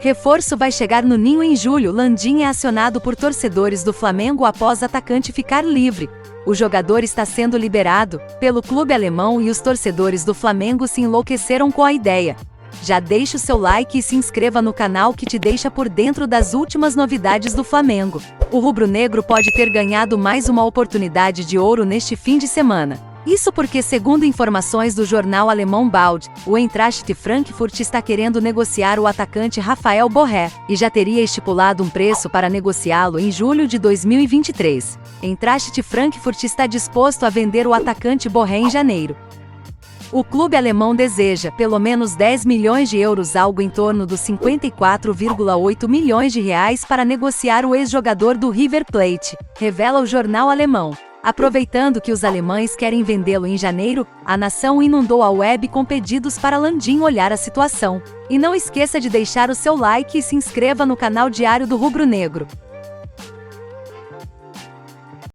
Reforço vai chegar no Ninho em julho. Landim é acionado por torcedores do Flamengo após atacante ficar livre. O jogador está sendo liberado pelo clube alemão e os torcedores do Flamengo se enlouqueceram com a ideia. Já deixa o seu like e se inscreva no canal que te deixa por dentro das últimas novidades do Flamengo. O rubro-negro pode ter ganhado mais uma oportunidade de ouro neste fim de semana. Isso porque, segundo informações do jornal alemão Bild, o Eintracht Frankfurt está querendo negociar o atacante Rafael Borré, e já teria estipulado um preço para negociá-lo em julho de 2023. Eintracht Frankfurt está disposto a vender o atacante Borré em janeiro. O clube alemão deseja pelo menos 10 milhões de euros, algo em torno dos 54,8 milhões de reais, para negociar o ex-jogador do River Plate, revela o jornal alemão. Aproveitando que os alemães querem vendê-lo em janeiro, a nação inundou a web com pedidos para Landim olhar a situação. E não esqueça de deixar o seu like e se inscreva no canal Diário do Rubro Negro.